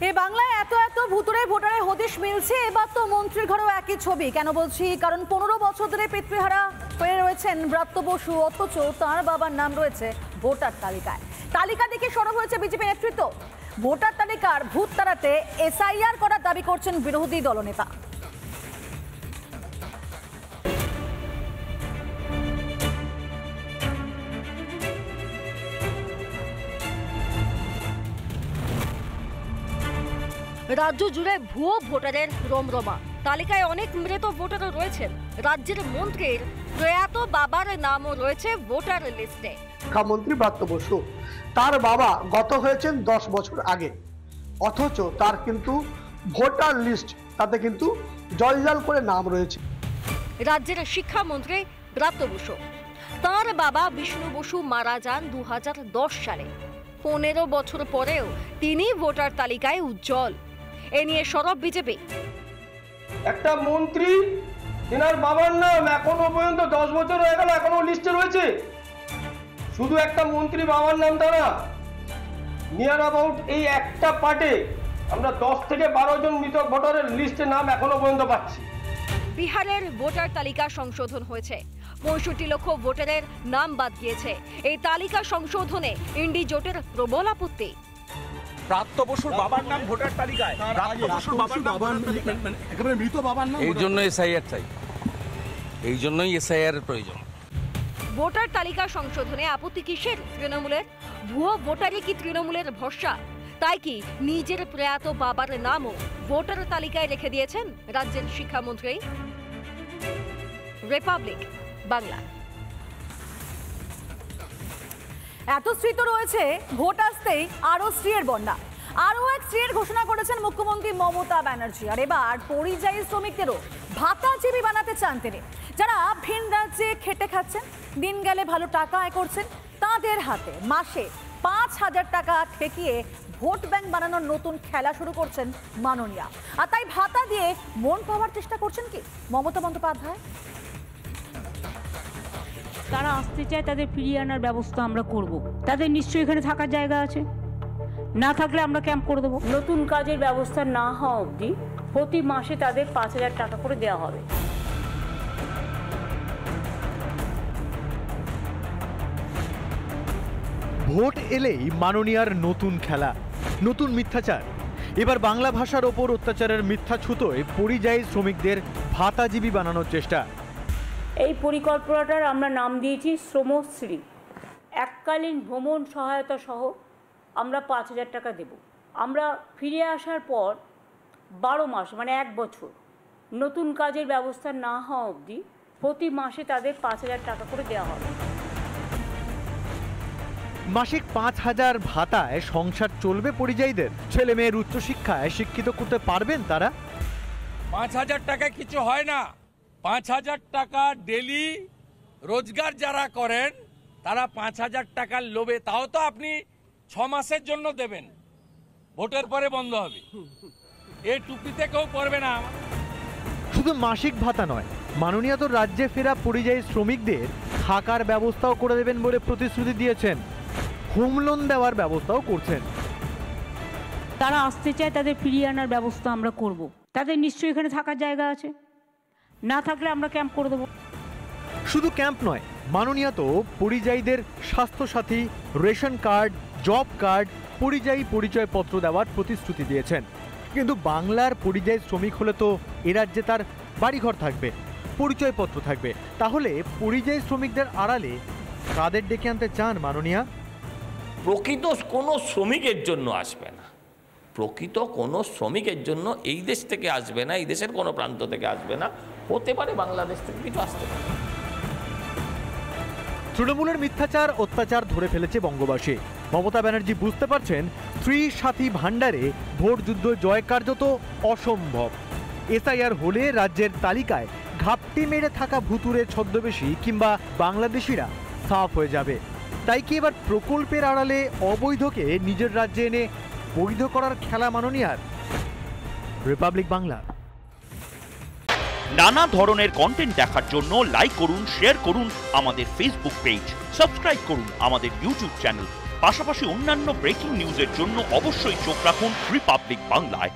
এই বাংলায় এত এত ভুতুরে ভোটারের হদিশ মিলছে, এবার তো মন্ত্রীর ঘরেও একই ছবি। কেন বলছি? কারণ 15 বছর ধরে পিতৃহারা হয়ে রয়েছেন ব্রাত্য বসু, অথচ তাঁর বাবার নাম রয়েছে ভোটার তালিকায়। তালিকা দেখে সরব হয়েছে বিজেপি নেতৃত্ব। ভোটার তালিকার ভূত তাড়াতে এসআইআর করার দাবি করছেন বিরোধী দলনেতা। রাজ্য জুড়ে ভুয়ো ভোটারের রমরমা। তালিকায় অনেক মৃত ভোটারও রয়েছেন। রাজ্যের মন্ত্রীর প্রয়াত বাবার নামও রয়েছে ভোটার লিস্টে। মুখ্যমন্ত্রী ব্রাত্য বসু, তার বাবা গত হয়েছেন 10 বছর আগে, অথচ তার কিন্তু ভোটার লিস্ট তাতে কিন্তু জলজল করে নাম রয়েছে। রাজ্যের শিক্ষামন্ত্রী ব্রাত্য বসু, তার বাবা বিষ্ণু বসু মারা যান 2010 সালে। 15 বছর পরেও তিনি ভোটার তালিকায় উজ্জ্বল। এ নিয়ে সরব বিজেপি। একটা মন্ত্রী, তেনার বাবার নাম এখনো পর্যন্ত 10 বছর হয়ে গেল, এখনো লিস্টে রয়েছে। শুধু একটা মন্ত্রী বাবার নাম তা না, নিয়ার অ্যাবাউট এই একটা পার্টে আমরা 10 থেকে 12 জন মৃত ভোটারের লিস্টে নাম এখনো পর্যন্ত পাচ্ছি। বিহারের ভোটার তালিকা সংশোধন হয়েছে। 65 লক্ষ ভোটারের নাম বাদ গিয়েছে। এই তালিকা সংশোধনে ইন্ডি জোটের প্রবল আপত্তি। ব্রাত্য বসুর বাবার নাম ভোটার তালিকায়, ব্রাত্য বসুর বাবার নাম একেবারে মৃত বাবার নাম। এই জন্য এসআইআর চাই, এই জন্যই এসআইআর এর প্রয়োজন। ভোটার তালিকা সংশোধনে আপত্তি কিসের? তৃণমূলের ভুয়ো ভোটারই কি তৃণমূলের ভরসা? তাই কি নিজের প্রয়াত বাবার নামও ভোটার তালিকায় রেখে দিয়েছেন রাজ্যের শিক্ষামন্ত্রী? রিপাবলিক বাংলা। এত স্মৃত রয়েছে, ভোট আসতেই আরো স্ত্রীর বন্যা। আরো এক স্ত্রীর ঘোষণা করেছেন মুখ্যমন্ত্রী মমতা ব্যানার্জি। আর এবার পরিযায়ী শ্রমিকদেরও ভাতাজীবী বানাতে চান তিনি। যারা ভিন রাজ্যে খেটে খাচ্ছেন, দিন গেলে ভালো টাকা আয় করছেন, তাদের হাতে মাসে 5,000 টাকা ঠেকিয়ে ভোট ব্যাংক বানানোর নতুন খেলা শুরু করছেন মাননীয়া। আর তাই ভাতা দিয়ে মন পাওয়ার চেষ্টা করছেন কি মমতা বন্দ্যোপাধ্যায়? তারা আসতে চায়, তাদের ফিরিয়ে আনার ব্যবস্থা আমরা করব। তাদের নিশ্চয়ই এখানে থাকার জায়গা আছে, না থাকলে আমরা ক্যাম্প করে দেবো। নতুন কাজের ব্যবস্থা না হওয়া অবধি প্রতি মাসে তাদের 5,000 টাকা করে দেওয়া হবে। ভোট এলেই মাননীয়ার নতুন খেলা, নতুন মিথ্যাচার। এবার বাংলা ভাষার ওপর অত্যাচারের মিথ্যা ছুতোয় পরিযায়ী শ্রমিকদের ভাতাজীবী বানানোর চেষ্টা। এই পরিকল্পনাটার আমরা নাম দিয়েছি শ্রমশ্রী। এককালীন ভ্রমণ সহায়তা সহ আমরা 5,000 টাকা দেব। আমরা ফিরে আসার পর 12 মাস মানে 1 বছর নতুন কাজের ব্যবস্থা না হওয়া অবধি প্রতি মাসে তাদের 5,000 টাকা করে দেওয়া হবে। মাসিক 5,000 ভাতায় সংসার চলবে পরিযায়ীদের? ছেলে মেয়ের উচ্চশিক্ষায় শিক্ষিত করতে পারবেন তারা? 5,000 টাকা কিছু হয় না। 5,000 টাকা ডেলি রোজগার যারা করেন তারা 5,000 টাকার লোভে, তাও তো আপনি 6 মাসের জন্য দেবেন, ভোটের পরে বন্ধ হবে। এই টুপিতে কেউ পড়বে না। শুধু মাসিক ভাতা নয়, মাননীয় তো রাজ্যে ফেরা পরিযায়ী শ্রমিকদের থাকার ব্যবস্থাও করে দেবেন বলে প্রতিশ্রুতি দিয়েছেন। হোম লোন দেওয়ার ব্যবস্থাও করছেন। তারা আসতে চায়, তাদের ফিরিয়ে আনার ব্যবস্থা আমরা করব। তাদের নিশ্চয়ই এখানে থাকার জায়গা আছে, না থাকলে আমরা ক্যাম্প করে দেবো। শুধু ক্যাম্প নয়, মাননীয় তো পরিযায়ীদের Swasthyasathi, ration card, job card, পরিযায়ী পরিচয়পত্র দেওয়ার প্রতিশ্রুতি দিয়েছেন। কিন্তু বাংলার পরিযায়ী শ্রমিক হলে তো এ রাজ্যে তার বাড়িঘর থাকবে, পরিচয়পত্র থাকবে। তাহলে পরিযায়ী শ্রমিকদের আড়ালে কাদের ডেকে আনতে চান মাননীয়া? প্রকৃত কোনো শ্রমিকের জন্য আসবে না, প্রকৃত কোনো শ্রমিকের জন্য এই দেশ থেকে আসবে না, এই দেশের কোনো প্রান্ত থেকে আসবে না, হতে পারে বাংলাদেশ থেকে কিছু আসতে পারে। তৃণমূলের মিথ্যাচার অত্যাচার ধরে ফেলেছে বঙ্গবাসী। মমতা ব্যানার্জি বুঝতে পারছেন স্ত্রী সাথী ভাণ্ডারে ভোট যুদ্ধ জয় কার্যত অসম্ভব। এসআইআর হলে রাজ্যের তালিকায় ঘাপটি মেরে থাকা ভুতুরে ছদ্মবেশী কিংবা বাংলাদেশিরা সাফ হয়ে যাবে। তাই কি এবার প্রকল্পের আড়ালে অবৈধকে নিজের রাজ্যে এনে বৈধ করার খেলা মাননীয়ার? রিপাবলিক বাংলা। নানা ধরনের কন্টেন্ট দেখার জন্য লাইক করুন, শেয়ার করুন আমাদের ফেসবুক পেজ, সাবস্ক্রাইব করুন আমাদের ইউটিউব চ্যানেল। পাশাপাশি অন্যান্য ব্রেকিং নিউজের জন্য অবশ্যই চোখ রাখুন রিপাবলিক বাংলায়।